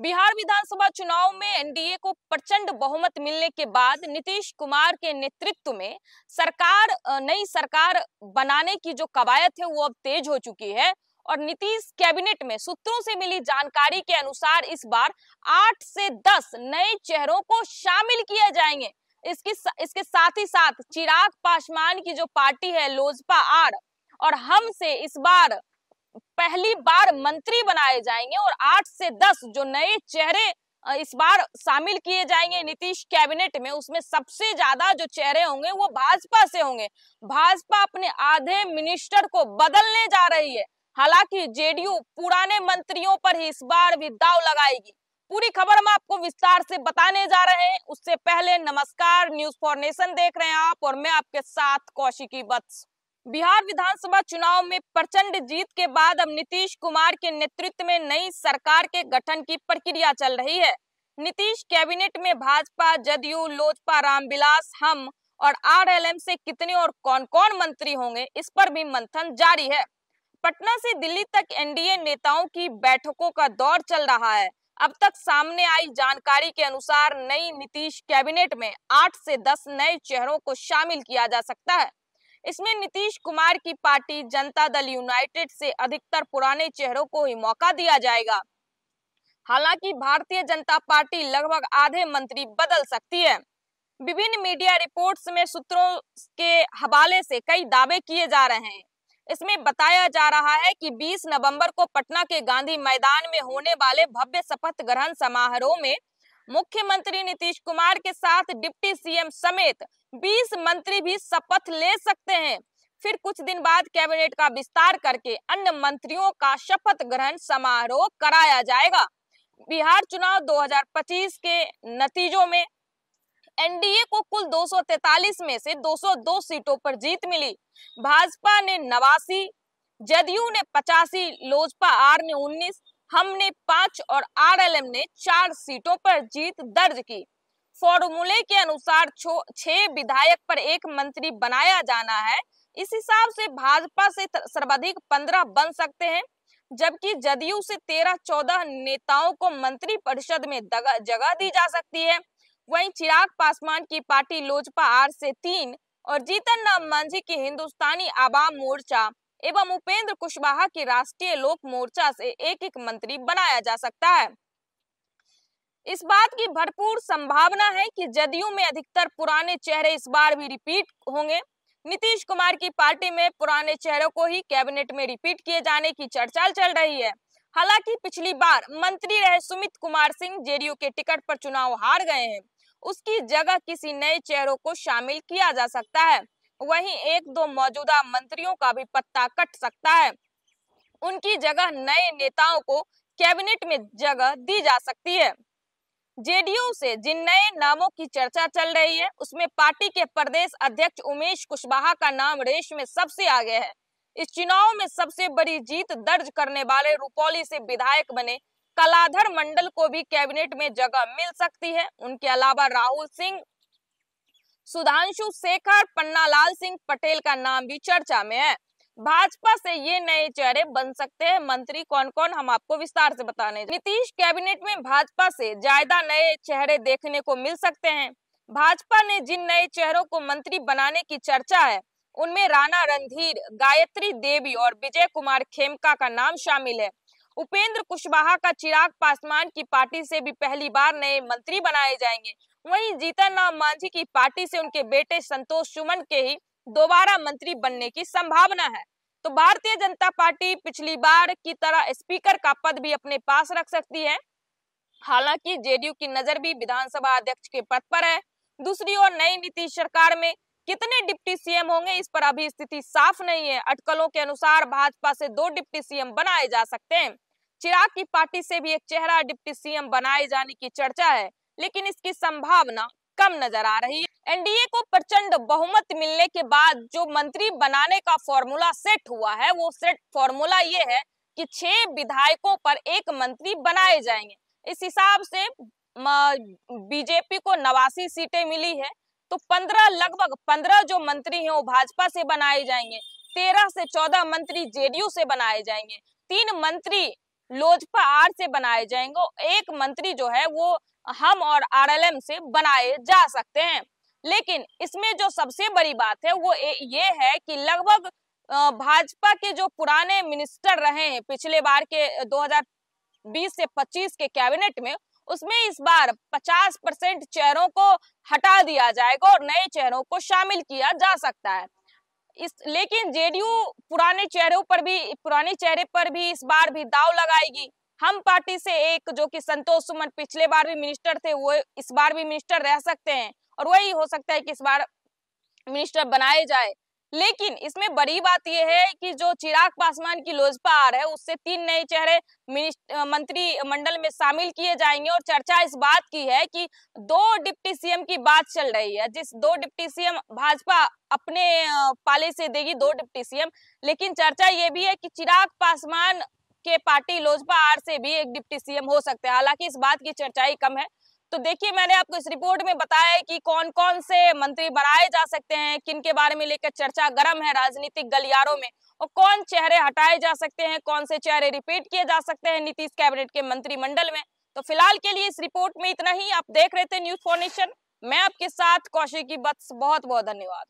बिहार विधानसभा चुनाव में एनडीए को प्रचंड बहुमत मिलने के बाद नीतीश कुमार के नेतृत्व में नई सरकार बनाने की जो कवायद है वो अब तेज हो चुकी है। और नीतीश कैबिनेट में सूत्रों से मिली जानकारी के अनुसार इस बार 8 से 10 नए चेहरों को शामिल किए जाएंगे। इसके साथ ही साथ चिराग पासवान की जो पार्टी है लोजपा आर और हम से इस बार पहली बार मंत्री बनाए जाएंगे और 8 से 10 जो नए चेहरे इस बार शामिल किए जाएंगे नीतीश कैबिनेट में, उसमें सबसे ज्यादा जो चेहरे होंगे वो भाजपा से होंगे। भाजपा अपने आधे मिनिस्टर को बदलने जा रही है। हालांकि जेडीयू पुराने मंत्रियों पर ही इस बार भी दांव लगाएगी। पूरी खबर हम आपको विस्तार से बताने जा रहे हैं। उससे पहले नमस्कार, न्यूज फॉर नेशन देख रहे हैं आप और मैं आपके साथ कौशिकी वत्स। बिहार विधानसभा चुनाव में प्रचंड जीत के बाद अब नीतीश कुमार के नेतृत्व में नई सरकार के गठन की प्रक्रिया चल रही है। नीतीश कैबिनेट में भाजपा, जदयू, लोजपा, रामविलास, हम और आरएलएम से कितने और कौन कौन मंत्री होंगे, इस पर भी मंथन जारी है। पटना से दिल्ली तक एनडीए नेताओं की बैठकों का दौर चल रहा है। अब तक सामने आई जानकारी के अनुसार नई नीतीश कैबिनेट में 8 से 10 नए चेहरों को शामिल किया जा सकता है। इसमें नीतीश कुमार की पार्टी जनता दल यूनाइटेड से अधिकतर पुराने चेहरों को ही मौका दिया जाएगा। हालांकि भारतीय जनता पार्टी लगभग आधे मंत्री बदल सकती है। विभिन्न मीडिया रिपोर्ट्स में सूत्रों के हवाले से कई दावे किए जा रहे हैं। इसमें बताया जा रहा है कि 20 नवंबर को पटना के गांधी मैदान में होने वाले भव्य शपथ ग्रहण समारोह में मुख्यमंत्री नीतीश कुमार के साथ डिप्टी सीएम समेत 20 मंत्री भी शपथ ले सकते हैं। फिर कुछ दिन बाद कैबिनेट का विस्तार करके अन्य मंत्रियों का शपथ ग्रहण समारोह कराया जाएगा। बिहार चुनाव 2025 के नतीजों में एनडीए को कुल 243 में से 202 सीटों पर जीत मिली। भाजपा ने 89, जदयू ने 85, लोजपा आर ने 19, हमने 5 और आरएलएम ने 4 सीटों पर जीत दर्ज की। फॉर्मूले के अनुसार 6 विधायक पर 1 मंत्री बनाया जाना है। इस हिसाब से भाजपा से सर्वाधिक 15 बन सकते हैं, जबकि जदयू से 13-14 नेताओं को मंत्री परिषद में जगह दी जा सकती है। वहीं चिराग पासवान की पार्टी लोजपा आर से 3 और जीतन राम मांझी की हिंदुस्तानी आवाम मोर्चा एवं उपेंद्र कुशवाहा की राष्ट्रीय लोक मोर्चा से एक मंत्री बनाया जा सकता है। इस बात की भरपूर संभावना है कि जदयू में अधिकतर पुराने चेहरे इस बार भी रिपीट होंगे। नीतीश कुमार की पार्टी में पुराने चेहरों को ही कैबिनेट में रिपीट किए जाने की चर्चा चल रही है। हालांकि पिछली बार मंत्री रहे सुमित कुमार सिंह जेडीयू के टिकट पर चुनाव हार गए हैं। उसकी जगह किसी नए चेहरों को शामिल किया जा सकता है। वहीं 1-2 मौजूदा मंत्रियों का भी पत्ता कट सकता है। उनकी जगह नए नेताओं को कैबिनेट में जगह दी जा सकती है। जेडीयू से जिन नए नामों की चर्चा चल रही है उसमें पार्टी के प्रदेश अध्यक्ष उमेश कुशवाहा का नाम रेस में सबसे आगे है। इस चुनाव में सबसे बड़ी जीत दर्ज करने वाले रुपौली से विधायक बने कलाधर मंडल को भी कैबिनेट में जगह मिल सकती है। उनके अलावा राहुल सिंह, सुधांशु शेखर, पन्नालाल सिंह पटेल का नाम भी चर्चा में है। भाजपा से ये नए चेहरे बन सकते हैं। मंत्री कौन कौन, हम आपको विस्तार से बताने। नीतीश कैबिनेट में भाजपा से ज्यादा नए चेहरे देखने को मिल सकते हैं। भाजपा ने जिन नए चेहरों को मंत्री बनाने की चर्चा है उनमें राणा रणधीर, गायत्री देवी और विजय कुमार खेमका का नाम शामिल है। उपेंद्र कुशवाहा का चिराग पासवान की पार्टी से भी पहली बार नए मंत्री बनाए जाएंगे। वहीं जीतन राम मांझी की पार्टी से उनके बेटे संतोष सुमन के ही दोबारा मंत्री बनने की संभावना है। तो भारतीय जनता पार्टी पिछली बार की तरह स्पीकर का पद भी अपने पास रख सकती है। हालांकि जेडीयू की नजर भी विधानसभा अध्यक्ष के पद पर है। दूसरी ओर नई नीतीश सरकार में कितने डिप्टी सीएम होंगे, इस पर अभी स्थिति साफ नहीं है। अटकलों के अनुसार भाजपा से 2 डिप्टी सीएम बनाए जा सकते हैं। चिराग की पार्टी से भी एक चेहरा डिप्टी सीएम बनाए जाने की चर्चा है, लेकिन इसकी संभावना कम नजर आ रही है। एनडीए को प्रचंड बहुमत मिलने के बाद जो मंत्री बनाने का फॉर्मूला सेट हुआ है वो फॉर्मूला ये है कि 6 विधायकों पर 1 मंत्री बनाए जाएंगे। इस हिसाब से बीजेपी को 89 सीटें मिली है, तो लगभग 15 जो मंत्री हैं वो भाजपा से बनाए जाएंगे। 13 से 14 मंत्री जेडीयू से बनाए जाएंगे। 3 मंत्री लोजपा आर से बनाए जाएंगे, एक मंत्री जो है वो हम और आरएलएम से बनाए जा सकते हैं। लेकिन इसमें जो सबसे बड़ी बात है वो ये है कि लगभग भाजपा के जो पुराने मिनिस्टर रहे हैं पिछले बार के 2020 से 25 के कैबिनेट में, उसमें इस बार 50% चेहरों को हटा दिया जाएगा और नए चेहरों को शामिल किया जा सकता है। लेकिन जेडीयू पुराने चेहरे पर भी इस बार भी दांव लगाएगी। हम पार्टी से एक जो कि संतोष सुमन पिछले बार भी मिनिस्टर थे, वो इस बार भी मिनिस्टर रह सकते हैं और वही हो सकता है कि इस बार मिनिस्टर बनाए जाए। लेकिन इसमें बड़ी बात यह है कि जो चिराग पासवान की लोजपा आ रहा है उससे 3 नए चेहरे मंत्रिमंडल में शामिल किए जाएंगे और चर्चा इस बात की है कि 2 डिप्टी सीएम की बात चल रही है, जिस 2 डिप्टी सीएम भाजपा अपने पाले से देगी 2 डिप्टी सीएम। लेकिन चर्चा ये भी है कि चिराग पासवान के पार्टी लोजपा आर से भी एक डिप्टी सीएम हो सकते हैं, हालांकि इस बात की चर्चा ही कम है। तो देखिए, मैंने आपको इस रिपोर्ट में बताया है कि कौन कौन से मंत्री बनाए जा सकते हैं, किन के बारे में लेकर चर्चा गर्म है राजनीतिक गलियारों में, और कौन चेहरे हटाए जा सकते हैं, कौन से चेहरे रिपीट किए जा सकते हैं नीतीश कैबिनेट के मंत्रिमंडल में। तो फिलहाल के लिए इस रिपोर्ट में इतना ही। आप देख रहे थे न्यूज़ फॉर नेशन, मैं आपके साथ कौशिकी बत्स। बहुत बहुत धन्यवाद।